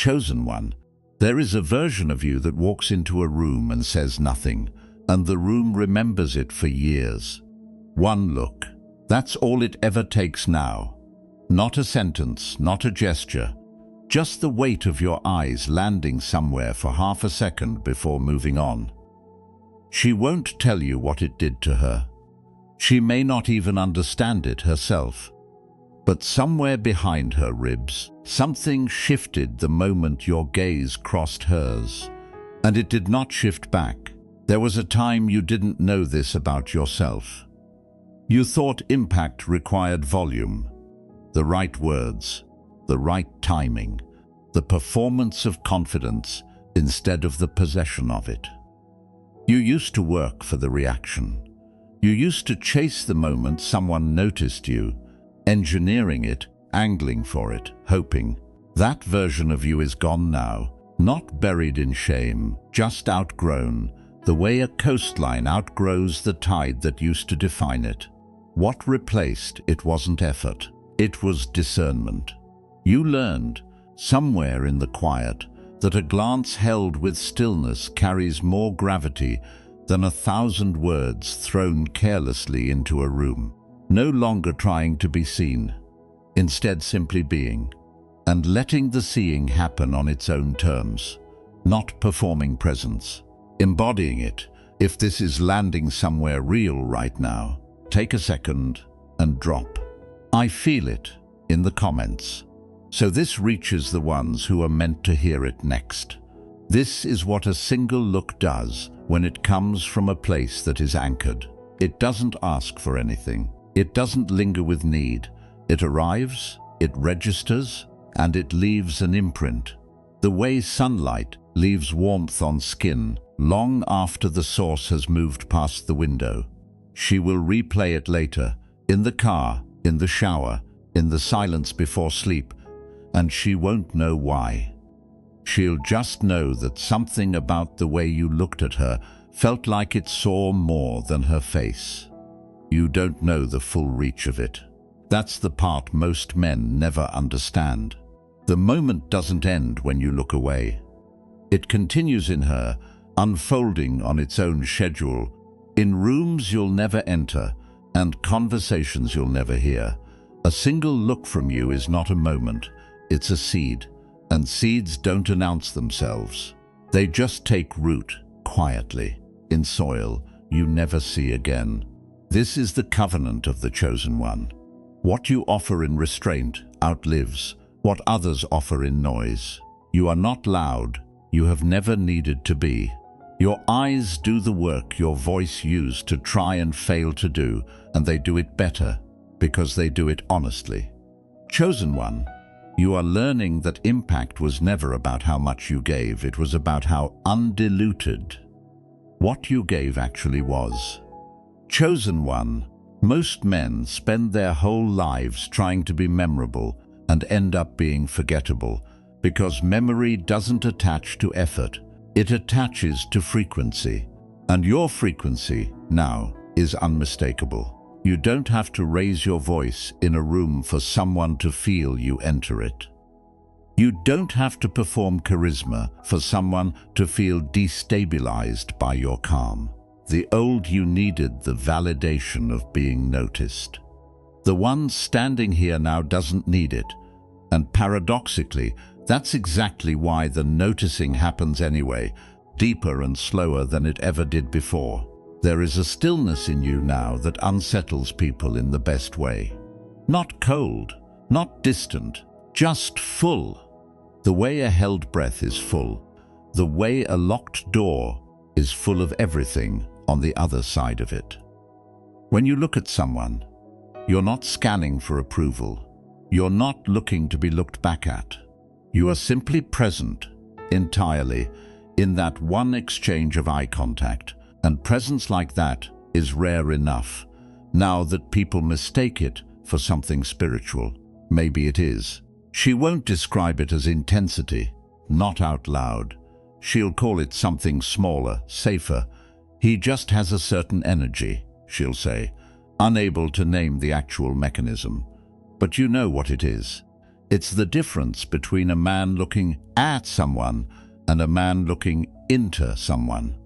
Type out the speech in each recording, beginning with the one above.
Chosen one, there is a version of you that walks into a room and says nothing, and the room remembers it for years. One look. That's all it ever takes now. Not a sentence, not a gesture. Just the weight of your eyes landing somewhere for half a second before moving on. She won't tell you what it did to her. She may not even understand it herself. But somewhere behind her ribs, something shifted the moment your gaze crossed hers. And it did not shift back. There was a time you didn't know this about yourself. You thought impact required volume, the right words, the right timing, the performance of confidence instead of the possession of it. You used to work for the reaction. You used to chase the moment someone noticed you, engineering it, angling for it, hoping. That version of you is gone now, not buried in shame, just outgrown, the way a coastline outgrows the tide that used to define it. What replaced it wasn't effort, it was discernment. You learned, somewhere in the quiet, that a glance held with stillness carries more gravity than 1,000 words thrown carelessly into a room. No longer trying to be seen, instead simply being, and letting the seeing happen on its own terms, not performing presence, embodying it. If this is landing somewhere real right now, take a second and drop. I feel it in the comments. So this reaches the ones who are meant to hear it next. This is what a single look does when it comes from a place that is anchored. It doesn't ask for anything. It doesn't linger with need. It arrives, it registers, and it leaves an imprint. The way sunlight leaves warmth on skin long after the source has moved past the window. She will replay it later, in the car, in the shower, in the silence before sleep, and she won't know why. She'll just know that something about the way you looked at her felt like it saw more than her face. You don't know the full reach of it. That's the part most men never understand. The moment doesn't end when you look away. It continues in her, unfolding on its own schedule, in rooms you'll never enter and conversations you'll never hear. A single look from you is not a moment, it's a seed, and seeds don't announce themselves. They just take root, quietly, in soil you never see again. This is the covenant of the chosen one. What you offer in restraint outlives what others offer in noise. You are not loud, you have never needed to be. Your eyes do the work your voice used to try and fail to do, and they do it better because they do it honestly. Chosen one, you are learning that impact was never about how much you gave, it was about how undiluted what you gave actually was. Chosen one, most men spend their whole lives trying to be memorable and end up being forgettable because memory doesn't attach to effort, it attaches to frequency. And your frequency now is unmistakable. You don't have to raise your voice in a room for someone to feel you enter it. You don't have to perform charisma for someone to feel destabilized by your calm. The old you needed the validation of being noticed. The one standing here now doesn't need it, and paradoxically, that's exactly why the noticing happens anyway, deeper and slower than it ever did before. There is a stillness in you now that unsettles people in the best way. Not cold, not distant, just full. The way a held breath is full. The way a locked door is full of everything on the other side of it. When you look at someone, you're not scanning for approval. You're not looking to be looked back at. You are simply present, entirely, in that one exchange of eye contact, and presence like that is rare enough, now that people mistake it for something spiritual. Maybe it is. She won't describe it as intensity, not out loud. She'll call it something smaller, safer. He just has a certain energy, she'll say, unable to name the actual mechanism. But you know what it is. It's the difference between a man looking at someone and a man looking into someone.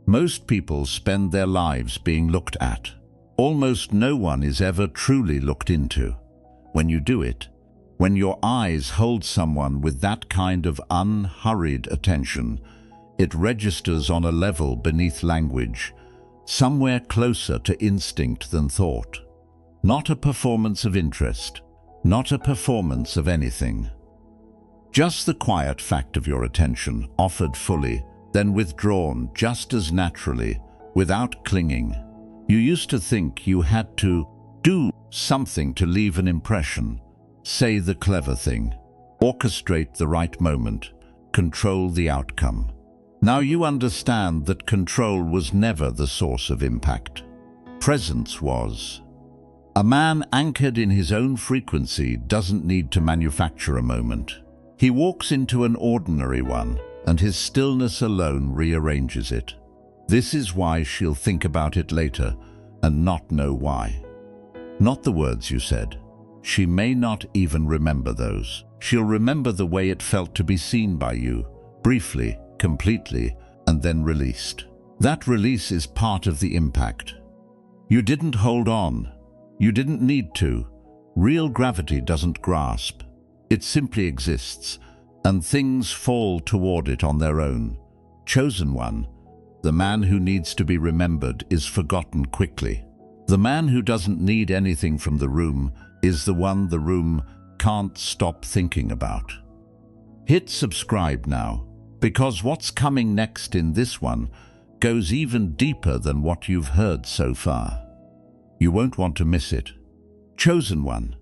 Most people spend their lives being looked at. Almost no one is ever truly looked into. When you do it, when your eyes hold someone with that kind of unhurried attention, it registers on a level beneath language, somewhere closer to instinct than thought. Not a performance of interest, not a performance of anything. Just the quiet fact of your attention, offered fully, then withdrawn just as naturally, without clinging. You used to think you had to do something to leave an impression, say the clever thing, orchestrate the right moment, control the outcome. Now you understand that control was never the source of impact. Presence was. A man anchored in his own frequency doesn't need to manufacture a moment. He walks into an ordinary one, and his stillness alone rearranges it. This is why she'll think about it later and not know why. Not the words you said. She may not even remember those. She'll remember the way it felt to be seen by you, briefly, completely, and then released. That release is part of the impact. You didn't hold on. You didn't need to. Real gravity doesn't grasp. It simply exists, and things fall toward it on their own. Chosen one, the man who needs to be remembered, is forgotten quickly. The man who doesn't need anything from the room is the one the room can't stop thinking about. Hit subscribe now, because what's coming next in this one goes even deeper than what you've heard so far. You won't want to miss it. Chosen one.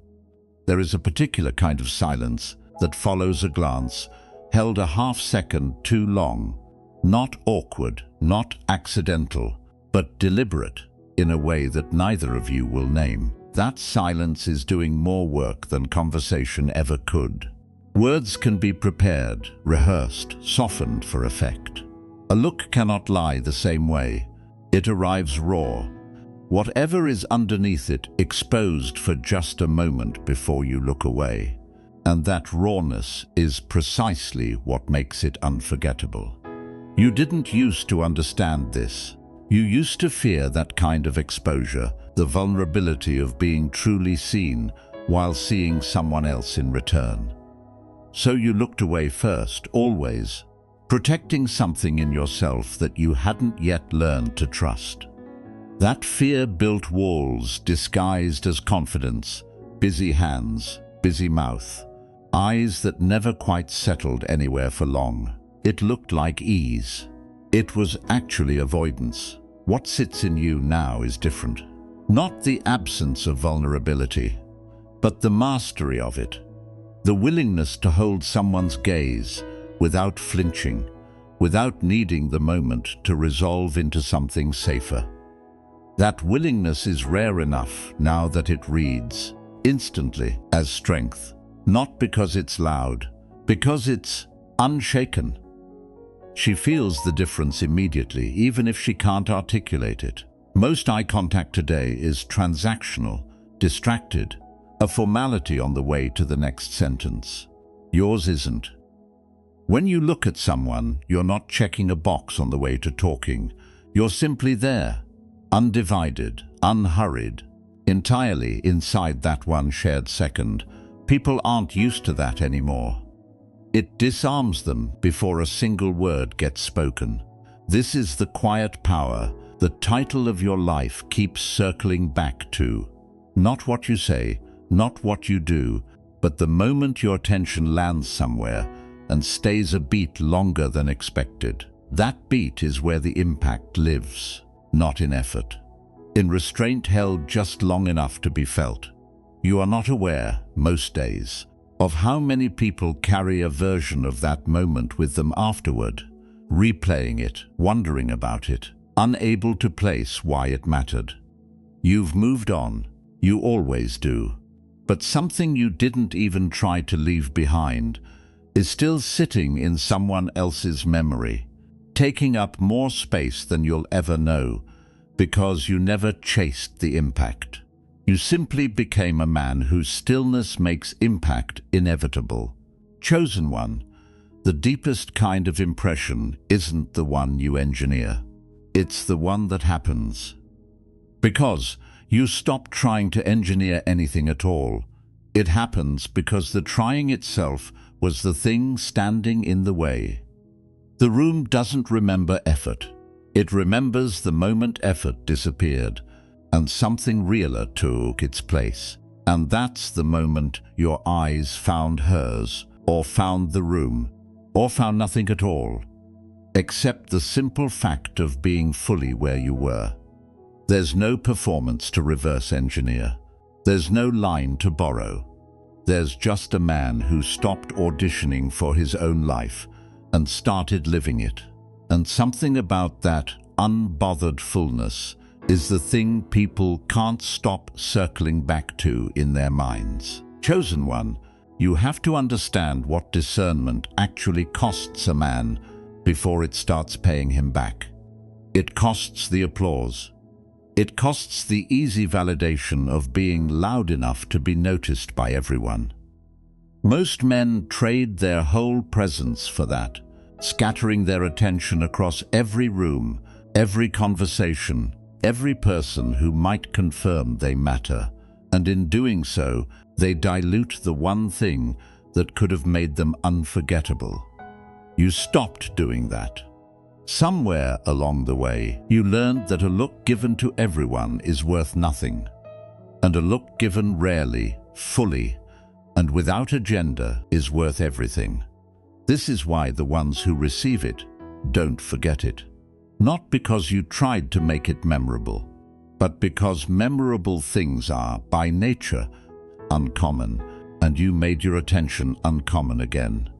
There is a particular kind of silence that follows a glance, held a half-second too long, not awkward, not accidental, but deliberate, in a way that neither of you will name. That silence is doing more work than conversation ever could. Words can be prepared, rehearsed, softened for effect. A look cannot lie the same way. It arrives raw. Whatever is underneath it, exposed for just a moment before you look away. And that rawness is precisely what makes it unforgettable. You didn't used to understand this. You used to fear that kind of exposure, the vulnerability of being truly seen while seeing someone else in return. So you looked away first, always, protecting something in yourself that you hadn't yet learned to trust. That fear built walls disguised as confidence, busy hands, busy mouth, eyes that never quite settled anywhere for long. It looked like ease. It was actually avoidance. What sits in you now is different. Not the absence of vulnerability, but the mastery of it. The willingness to hold someone's gaze without flinching, without needing the moment to resolve into something safer. That willingness is rare enough now that it reads instantly as strength, not because it's loud, because it's unshaken. She feels the difference immediately, even if she can't articulate it. Most eye contact today is transactional, distracted, a formality on the way to the next sentence. Yours isn't. When you look at someone, you're not checking a box on the way to talking. You're simply there, undivided, unhurried, entirely inside that one shared second. People aren't used to that anymore. It disarms them before a single word gets spoken. This is the quiet power the title of your life keeps circling back to. Not what you say, not what you do, but the moment your attention lands somewhere and stays a beat longer than expected. That beat is where the impact lives, not in effort, in restraint held just long enough to be felt. You are not aware, most days, of how many people carry a version of that moment with them afterward, replaying it, wondering about it, unable to place why it mattered. You've moved on, you always do, but something you didn't even try to leave behind is still sitting in someone else's memory, taking up more space than you'll ever know, because you never chased the impact. You simply became a man whose stillness makes impact inevitable. Chosen one, the deepest kind of impression isn't the one you engineer. It's the one that happens. Because you stop trying to engineer anything at all. It happens because the trying itself was the thing standing in the way. The room doesn't remember effort. It remembers the moment effort disappeared and something realer took its place. And that's the moment your eyes found hers, or found the room, or found nothing at all, except the simple fact of being fully where you were. There's no performance to reverse engineer. There's no line to borrow. There's just a man who stopped auditioning for his own life and started living it. And something about that unbothered fullness is the thing people can't stop circling back to in their minds. Chosen one, you have to understand what discernment actually costs a man before it starts paying him back. It costs the applause. It costs the easy validation of being loud enough to be noticed by everyone. Most men trade their whole presence for that, scattering their attention across every room, every conversation, every person who might confirm they matter, and in doing so, they dilute the one thing that could have made them unforgettable. You stopped doing that. Somewhere along the way, you learned that a look given to everyone is worth nothing, and a look given rarely, fully, and without agenda is worth everything. This is why the ones who receive it don't forget it. Not because you tried to make it memorable, but because memorable things are, by nature, uncommon, and you made your attention uncommon again.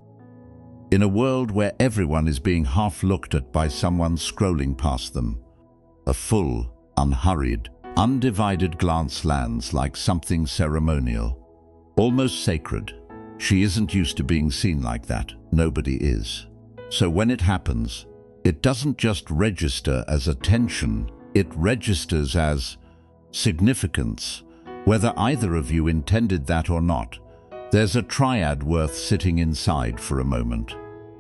In a world where everyone is being half looked at by someone scrolling past them, a full, unhurried, undivided glance lands like something ceremonial, almost sacred. She isn't used to being seen like that. Nobody is. So when it happens, it doesn't just register as attention, it registers as significance. Whether either of you intended that or not, there's a triad worth sitting inside for a moment.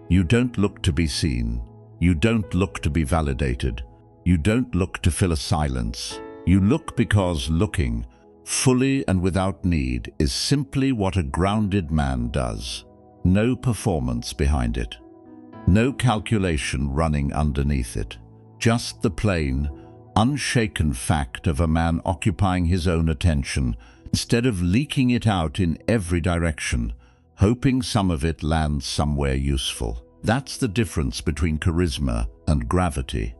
You don't look to be seen. You don't look to be validated. You don't look to fill a silence. You look because looking, fully and without need, is simply what a grounded man does. No performance behind it. No calculation running underneath it. Just the plain, unshaken fact of a man occupying his own attention instead of leaking it out in every direction, hoping some of it lands somewhere useful. That's the difference between charisma and gravity.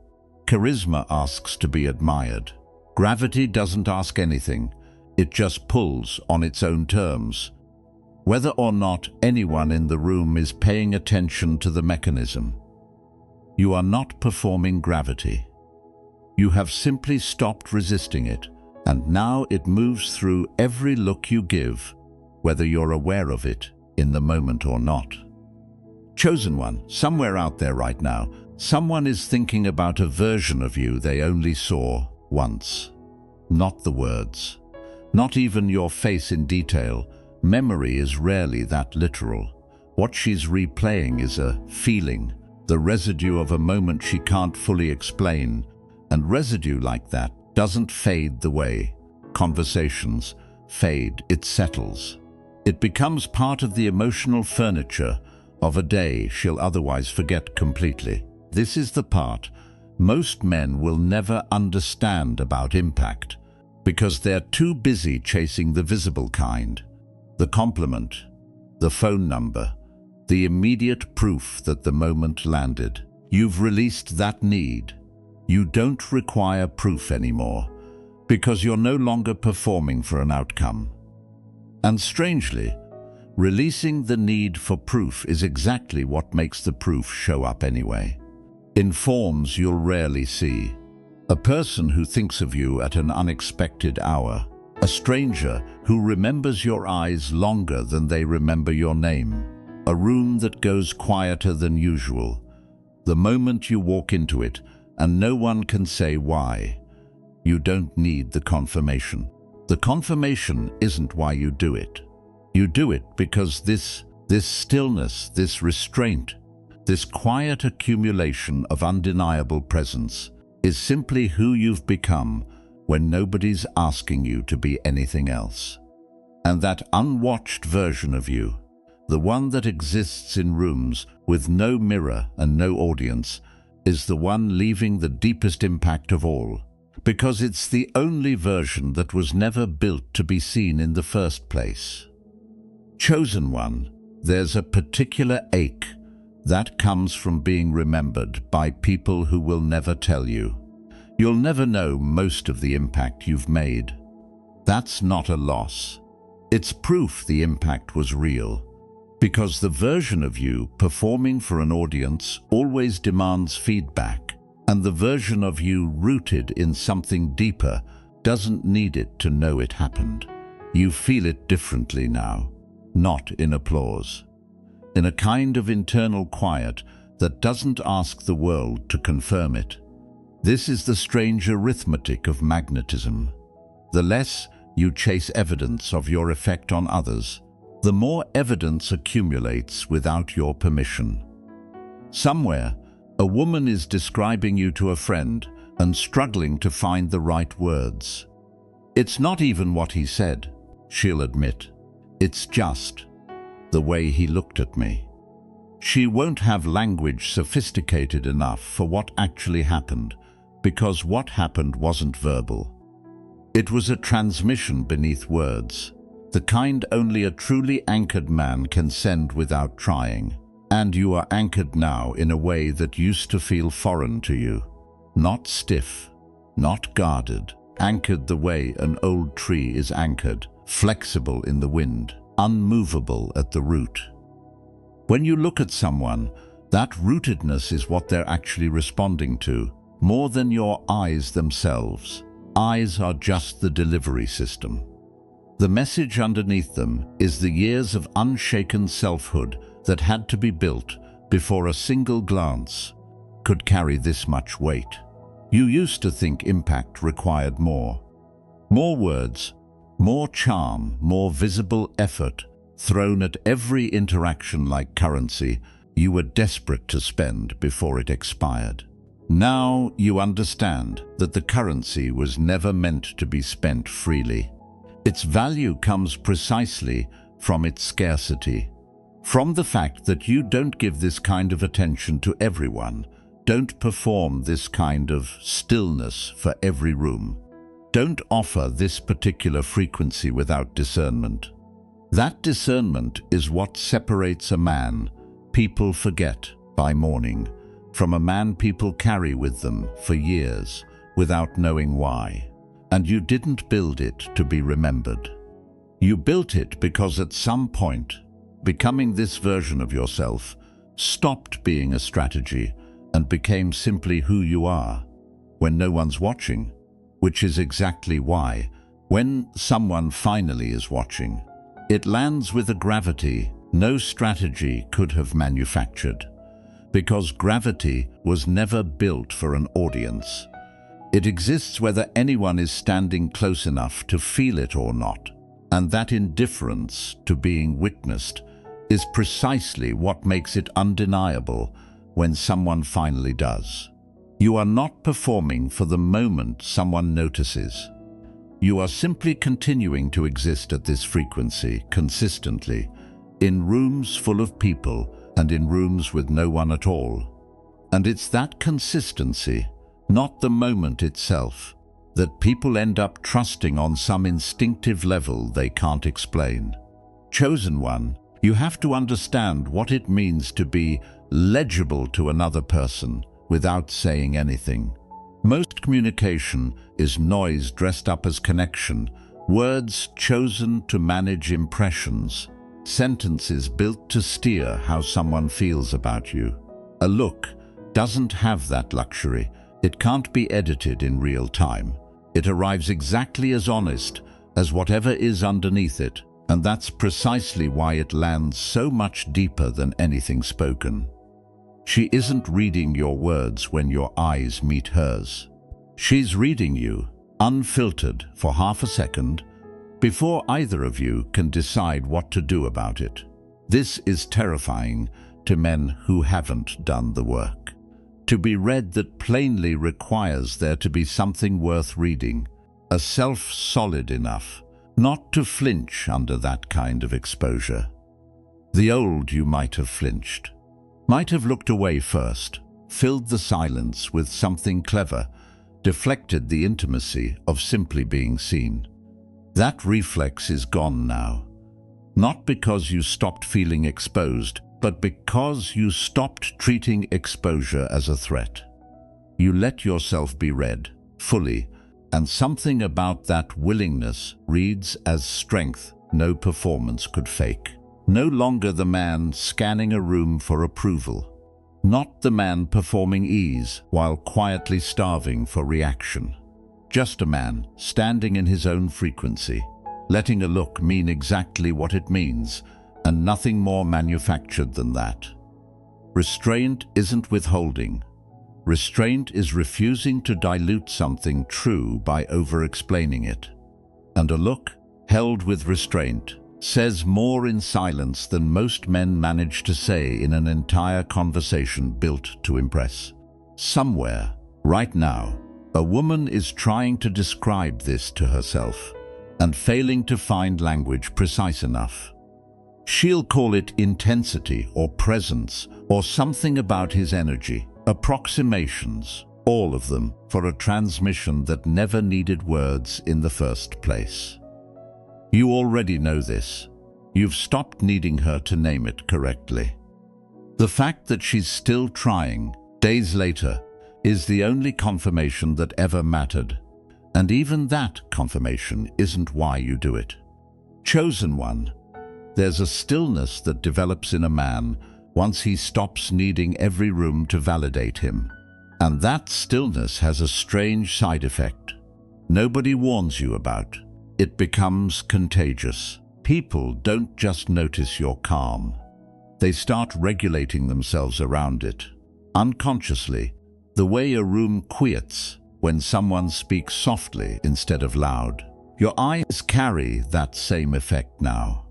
Charisma asks to be admired. Gravity doesn't ask anything. It just pulls on its own terms, whether or not anyone in the room is paying attention to the mechanism. You are not performing gravity. You have simply stopped resisting it, and now it moves through every look you give, whether you're aware of it in the moment or not. Chosen one, somewhere out there right now, someone is thinking about a version of you they only saw once. Not the words. Not even your face in detail. Memory is rarely that literal. What she's replaying is a feeling, the residue of a moment she can't fully explain, and residue like that doesn't fade the way conversations fade. It settles. It becomes part of the emotional furniture of a day she'll otherwise forget completely. This is the part most men will never understand about impact, because they're too busy chasing the visible kind. The compliment, the phone number, the immediate proof that the moment landed. You've released that need. You don't require proof anymore, because you're no longer performing for an outcome. And strangely, releasing the need for proof is exactly what makes the proof show up anyway. In forms you'll rarely see. A person who thinks of you at an unexpected hour. A stranger who remembers your eyes longer than they remember your name. A room that goes quieter than usual. The moment you walk into it, and no one can say why. You don't need the confirmation. The confirmation isn't why you do it. You do it because this stillness, this restraint, this quiet accumulation of undeniable presence is simply who you've become when nobody's asking you to be anything else. And that unwatched version of you, the one that exists in rooms with no mirror and no audience, is the one leaving the deepest impact of all, because it's the only version that was never built to be seen in the first place. Chosen one, there's a particular ache that comes from being remembered by people who will never tell you. You'll never know most of the impact you've made. That's not a loss. It's proof the impact was real, because the version of you performing for an audience always demands feedback, and the version of you rooted in something deeper doesn't need it to know it happened. You feel it differently now, not in applause, in a kind of internal quiet that doesn't ask the world to confirm it. This is the strange arithmetic of magnetism. The less you chase evidence of your effect on others, the more evidence accumulates without your permission. Somewhere, a woman is describing you to a friend and struggling to find the right words. It's not even what he said, she'll admit. It's just the way he looked at me. She won't have language sophisticated enough for what actually happened, because what happened wasn't verbal. It was a transmission beneath words, the kind only a truly anchored man can send without trying. And you are anchored now in a way that used to feel foreign to you. Not stiff, not guarded, anchored the way an old tree is anchored, flexible in the wind, unmovable at the root. When you look at someone, that rootedness is what they're actually responding to, more than your eyes themselves. Eyes are just the delivery system. The message underneath them is the years of unshaken selfhood that had to be built before a single glance could carry this much weight. You used to think impact required more. More words, more charm, more visible effort thrown at every interaction like currency you were desperate to spend before it expired. Now you understand that the currency was never meant to be spent freely. Its value comes precisely from its scarcity, from the fact that you don't give this kind of attention to everyone, don't perform this kind of stillness for every room, don't offer this particular frequency without discernment. That discernment is what separates a man people forget by morning from a man people carry with them for years without knowing why. And you didn't build it to be remembered. You built it because at some point, becoming this version of yourself stopped being a strategy and became simply who you are when no one's watching, which is exactly why, when someone finally is watching, it lands with a gravity no strategy could have manufactured, because gravity was never built for an audience. It exists whether anyone is standing close enough to feel it or not, and that indifference to being witnessed is precisely what makes it undeniable when someone finally does. You are not performing for the moment someone notices. You are simply continuing to exist at this frequency consistently, in rooms full of people and in rooms with no one at all. And it's that consistency, not the moment itself, that people end up trusting on some instinctive level they can't explain. Chosen one, you have to understand what it means to be legible to another person without saying anything. Most communication is noise dressed up as connection, words chosen to manage impressions, sentences built to steer how someone feels about you. A look doesn't have that luxury. It can't be edited in real time. It arrives exactly as honest as whatever is underneath it, and that's precisely why it lands so much deeper than anything spoken. She isn't reading your words when your eyes meet hers. She's reading you, unfiltered for half a second, before either of you can decide what to do about it. This is terrifying to men who haven't done the work. To be read that plainly requires there to be something worth reading, a self solid enough not to flinch under that kind of exposure. The old you might have flinched, might have looked away first, filled the silence with something clever, deflected the intimacy of simply being seen. That reflex is gone now, not because you stopped feeling exposed, but because you stopped treating exposure as a threat. You let yourself be read, fully, and something about that willingness reads as strength no performance could fake. No longer the man scanning a room for approval, not the man performing ease while quietly starving for reaction. Just a man standing in his own frequency, letting a look mean exactly what it means, and nothing more manufactured than that. Restraint isn't withholding. Restraint is refusing to dilute something true by over-explaining it. And a look held with restraint says more in silence than most men manage to say in an entire conversation built to impress. Somewhere, right now, a woman is trying to describe this to herself and failing to find language precise enough. She'll call it intensity or presence or something about his energy, approximations, all of them for a transmission that never needed words in the first place. You already know this. You've stopped needing her to name it correctly. The fact that she's still trying, days later, is the only confirmation that ever mattered. And even that confirmation isn't why you do it. Chosen one, there's a stillness that develops in a man once he stops needing every room to validate him. And that stillness has a strange side effect. Nobody warns you about. It becomes contagious. People don't just notice you're calm. They start regulating themselves around it. Unconsciously, the way a room quiets when someone speaks softly instead of loud. Your eyes carry that same effect now.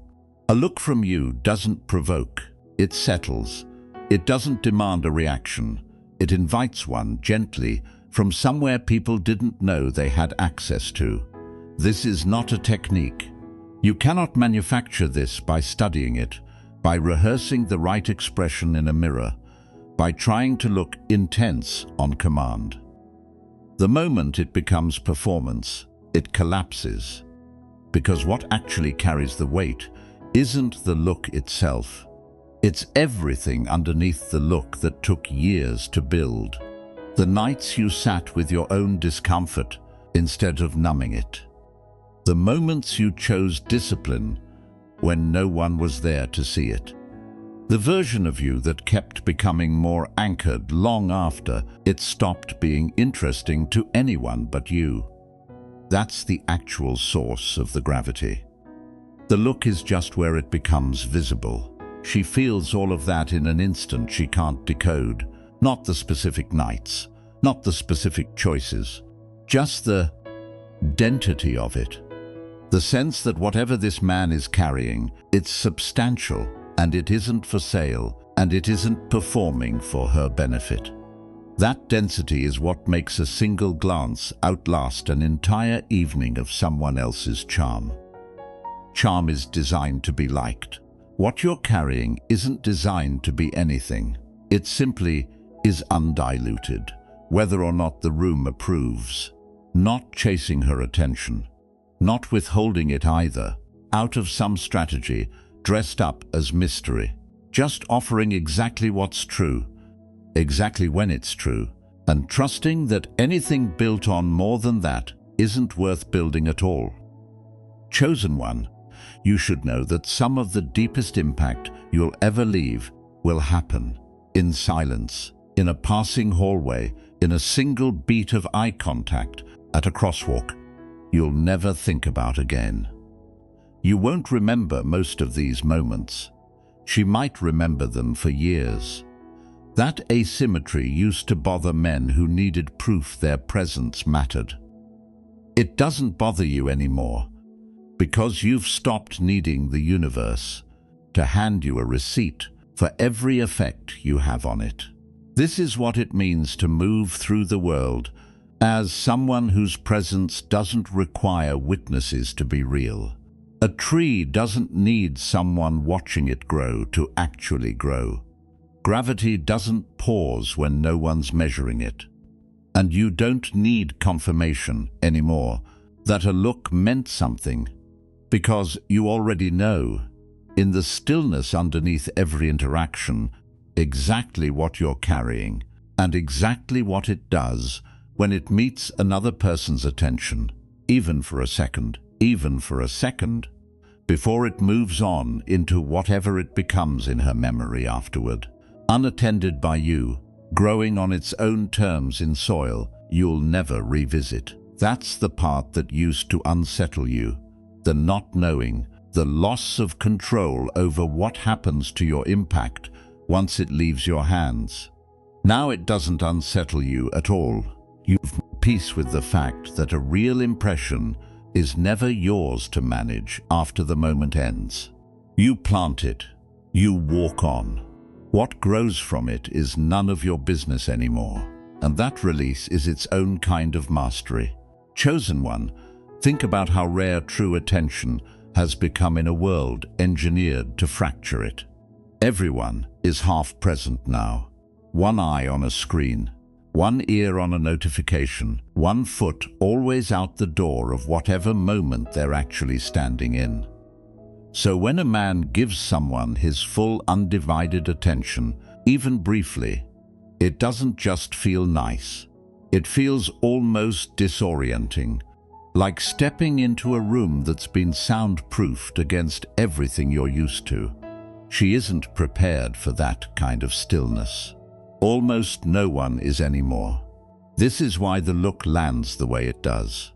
A look from you doesn't provoke, it settles. It doesn't demand a reaction. It invites one gently from somewhere people didn't know they had access to. This is not a technique. You cannot manufacture this by studying it, by rehearsing the right expression in a mirror, by trying to look intense on command. The moment it becomes performance, it collapses. Because what actually carries the weight isn't the look itself. It's everything underneath the look that took years to build. The nights you sat with your own discomfort instead of numbing it. The moments you chose discipline when no one was there to see it. The version of you that kept becoming more anchored long after it stopped being interesting to anyone but you. That's the actual source of the gravity. The look is just where it becomes visible. She feels all of that in an instant she can't decode. Not the specific nights, not the specific choices, just the density of it. The sense that whatever this man is carrying, it's substantial, and it isn't for sale, and it isn't performing for her benefit. That density is what makes a single glance outlast an entire evening of someone else's charm. Charm is designed to be liked. What you're carrying isn't designed to be anything. It simply is undiluted, whether or not the room approves. Not chasing her attention. Not withholding it either, out of some strategy, dressed up as mystery. Just offering exactly what's true, exactly when it's true, and trusting that anything built on more than that isn't worth building at all. Chosen one, you should know that some of the deepest impact you'll ever leave will happen in silence, in a passing hallway, in a single beat of eye contact, at a crosswalk you'll never think about again. You won't remember most of these moments. She might remember them for years. That asymmetry used to bother men who needed proof their presence mattered. It doesn't bother you anymore. Because you've stopped needing the universe to hand you a receipt for every effect you have on it. This is what it means to move through the world as someone whose presence doesn't require witnesses to be real. A tree doesn't need someone watching it grow to actually grow. Gravity doesn't pause when no one's measuring it. And you don't need confirmation anymore that a look meant something, because you already know, in the stillness underneath every interaction, exactly what you're carrying and exactly what it does when it meets another person's attention, even for a second, before it moves on into whatever it becomes in her memory afterward. Unattended by you, growing on its own terms in soil you'll never revisit. That's the part that used to unsettle you, the not knowing, the loss of control over what happens to your impact once it leaves your hands. Now it doesn't unsettle you at all. You've made peace with the fact that a real impression is never yours to manage after the moment ends. You plant it, you walk on. What grows from it is none of your business anymore, and that release is its own kind of mastery. Chosen one, think about how rare true attention has become in a world engineered to fracture it. Everyone is half present now. One eye on a screen, one ear on a notification, one foot always out the door of whatever moment they're actually standing in. So when a man gives someone his full undivided attention, even briefly, it doesn't just feel nice. It feels almost disorienting, like stepping into a room that's been soundproofed against everything you're used to. She isn't prepared for that kind of stillness. Almost no one is anymore. This is why the look lands the way it does.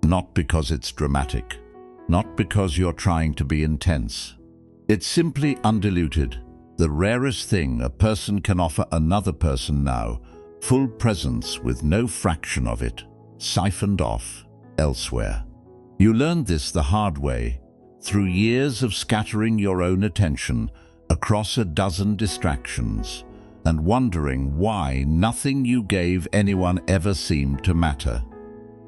Not because it's dramatic, not because you're trying to be intense. It's simply undiluted, the rarest thing a person can offer another person now, full presence with no fraction of it siphoned off elsewhere. You learned this the hard way, through years of scattering your own attention across a dozen distractions and wondering why nothing you gave anyone ever seemed to matter.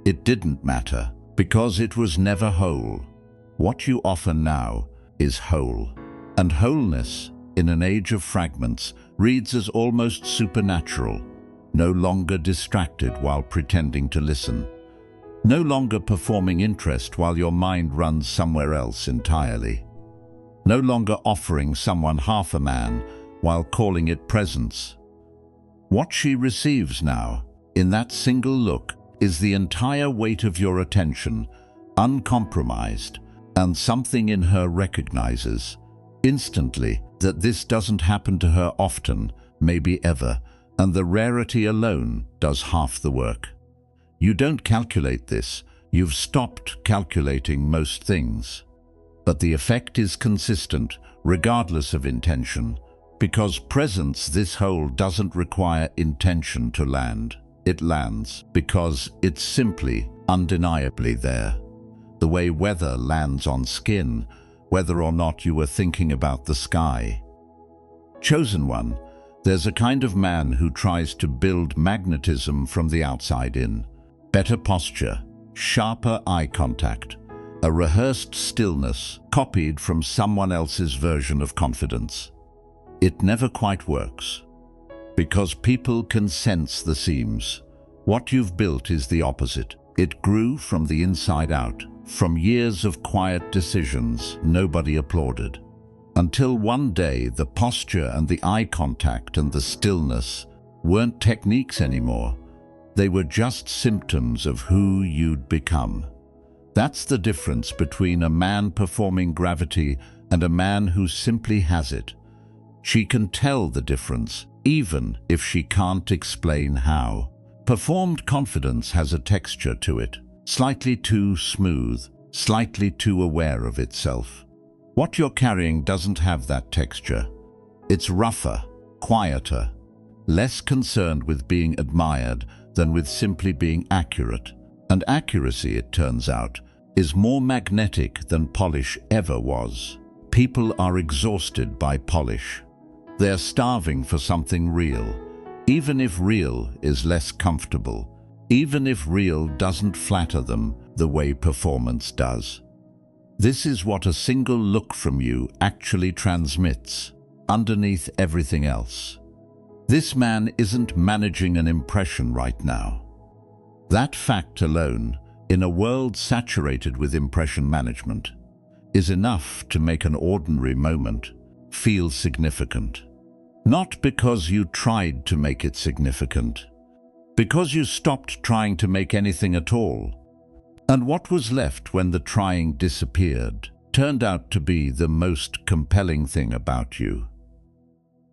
It didn't matter because it was never whole. What you offer now is whole. And wholeness, in an age of fragments, reads as almost supernatural, no longer distracted while pretending to listen, no longer performing interest while your mind runs somewhere else entirely, no longer offering someone half a man while calling it presence. What she receives now, in that single look, is the entire weight of your attention, uncompromised, and something in her recognizes instantly that this doesn't happen to her often, maybe ever, and the rarity alone does half the work. You don't calculate this, you've stopped calculating most things. But the effect is consistent, regardless of intention, because presence this whole doesn't require intention to land. It lands because it's simply, undeniably there. The way weather lands on skin, whether or not you were thinking about the sky. Chosen one, there's a kind of man who tries to build magnetism from the outside in. Better posture, sharper eye contact, a rehearsed stillness copied from someone else's version of confidence. It never quite works, because people can sense the seams. What you've built is the opposite. It grew from the inside out, from years of quiet decisions nobody applauded. Until one day the posture and the eye contact and the stillness weren't techniques anymore. They were just symptoms of who you'd become. That's the difference between a man performing gravity and a man who simply has it. She can tell the difference, even if she can't explain how. Performed confidence has a texture to it, slightly too smooth, slightly too aware of itself. What you're carrying doesn't have that texture. It's rougher, quieter, less concerned with being admired than with simply being accurate. And accuracy, it turns out, is more magnetic than polish ever was. People are exhausted by polish. They're starving for something real, even if real is less comfortable, even if real doesn't flatter them the way performance does. This is what a single look from you actually transmits, underneath everything else. This man isn't managing an impression right now. That fact alone, in a world saturated with impression management, is enough to make an ordinary moment feel significant. Not because you tried to make it significant, because you stopped trying to make anything at all. And what was left when the trying disappeared turned out to be the most compelling thing about you.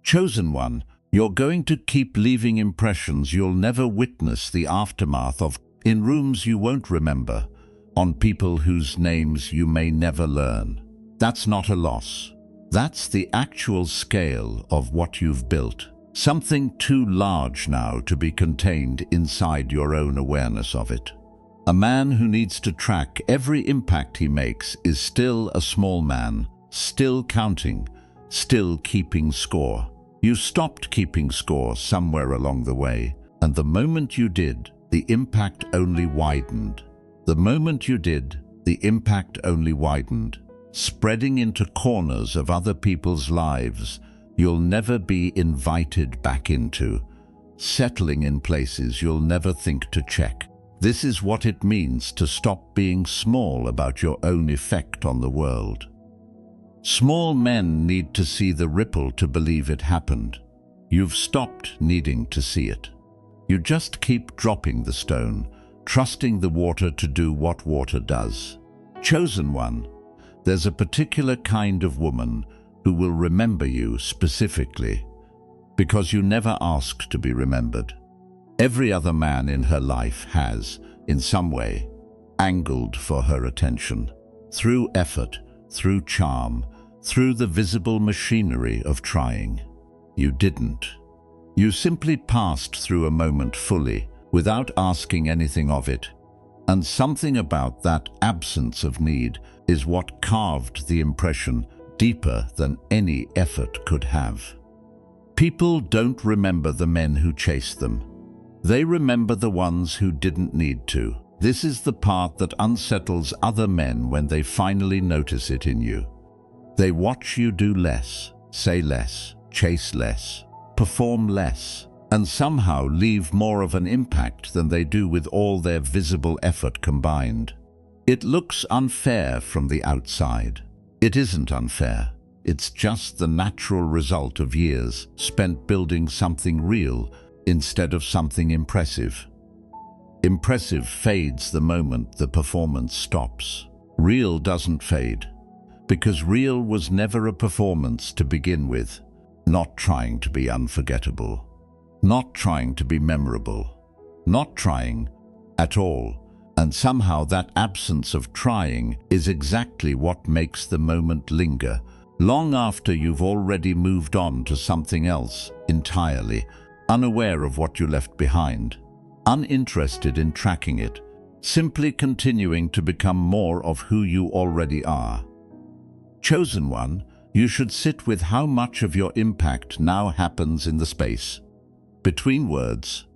Chosen one, you're going to keep leaving impressions you'll never witness the aftermath of, in rooms you won't remember, on people whose names you may never learn. That's not a loss. That's the actual scale of what you've built. Something too large now to be contained inside your own awareness of it. A man who needs to track every impact he makes is still a small man, still counting, still keeping score. You stopped keeping score somewhere along the way, and the moment you did, the impact only widened. The moment you did, the impact only widened, spreading into corners of other people's lives you'll never be invited back into, settling in places you'll never think to check. This is what it means to stop being small about your own effect on the world. Small men need to see the ripple to believe it happened. You've stopped needing to see it. You just keep dropping the stone, trusting the water to do what water does. Chosen one, there's a particular kind of woman who will remember you specifically because you never asked to be remembered. Every other man in her life has, in some way, angled for her attention, through effort, through charm, through the visible machinery of trying. You didn't. You simply passed through a moment fully, without asking anything of it, and something about that absence of need is what carved the impression deeper than any effort could have. People don't remember the men who chased them. They remember the ones who didn't need to. This is the part that unsettles other men when they finally notice it in you. They watch you do less, say less, chase less, perform less, and somehow leave more of an impact than they do with all their visible effort combined. It looks unfair from the outside. It isn't unfair. It's just the natural result of years spent building something real instead of something impressive. Impressive fades the moment the performance stops. Real doesn't fade, because real was never a performance to begin with, not trying to be unforgettable, not trying to be memorable, not trying at all. And somehow that absence of trying is exactly what makes the moment linger, long after you've already moved on to something else entirely, unaware of what you left behind, uninterested in tracking it, simply continuing to become more of who you already are. Chosen one, you should sit with how much of your impact now happens in the space between words,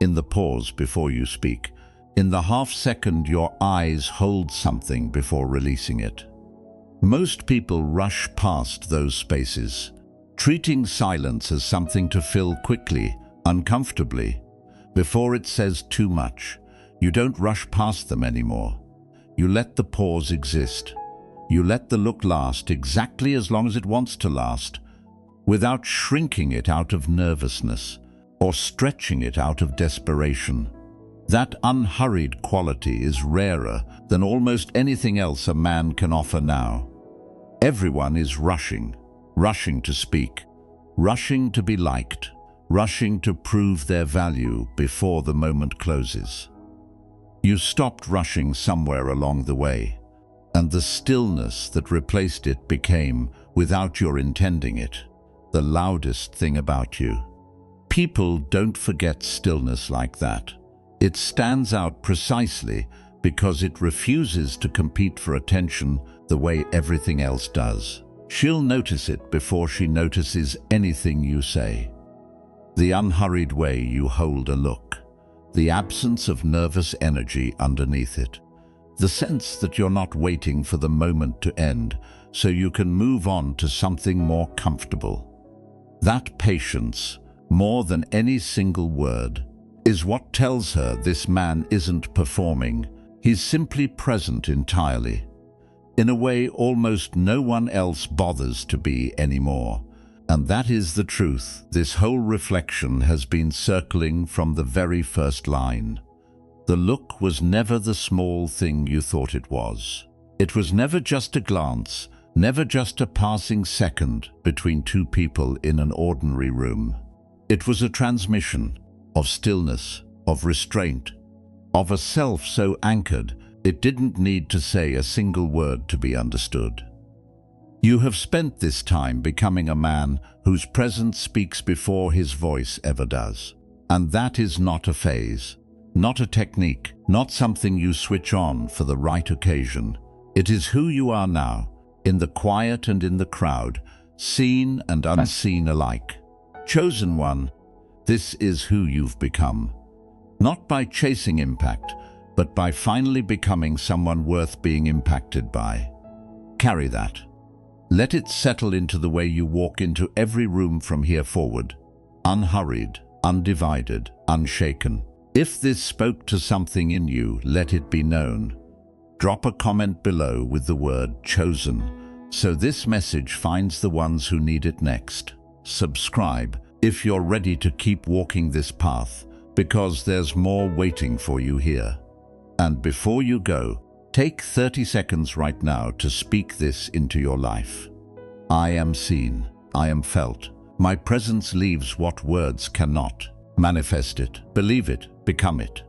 in the pause before you speak, in the half-second your eyes hold something before releasing it. Most people rush past those spaces, treating silence as something to fill quickly, uncomfortably, before it says too much. You don't rush past them anymore. You let the pause exist. You let the look last exactly as long as it wants to last, without shrinking it out of nervousness or stretching it out of desperation. That unhurried quality is rarer than almost anything else a man can offer now. Everyone is rushing to speak, rushing to be liked, rushing to prove their value before the moment closes. You stopped rushing somewhere along the way, and the stillness that replaced it became, without your intending it, the loudest thing about you. People don't forget stillness like that. It stands out precisely because it refuses to compete for attention the way everything else does. She'll notice it before she notices anything you say. The unhurried way you hold a look, the absence of nervous energy underneath it, the sense that you're not waiting for the moment to end so you can move on to something more comfortable. That patience, more than any single word, is what tells her this man isn't performing. He's simply present entirely, in a way almost no one else bothers to be anymore. And that is the truth this whole reflection has been circling from the very first line. The look was never the small thing you thought it was. It was never just a glance, never just a passing second between two people in an ordinary room. It was a transmission of stillness, of restraint, of a self so anchored it didn't need to say a single word to be understood. You have spent this time becoming a man whose presence speaks before his voice ever does. And that is not a phase, not a technique, not something you switch on for the right occasion. It is who you are now, in the quiet and in the crowd, seen and unseen alike. Chosen one, this is who you've become. Not by chasing impact, but by finally becoming someone worth being impacted by. Carry that. Let it settle into the way you walk into every room from here forward, unhurried, undivided, unshaken. If this spoke to something in you, let it be known. Drop a comment below with the word chosen, so this message finds the ones who need it next. Subscribe if you're ready to keep walking this path, because there's more waiting for you here. And before you go, take 30 seconds right now to speak this into your life. I am seen. I am felt. My presence leaves what words cannot. Manifest it. Believe it. Become it.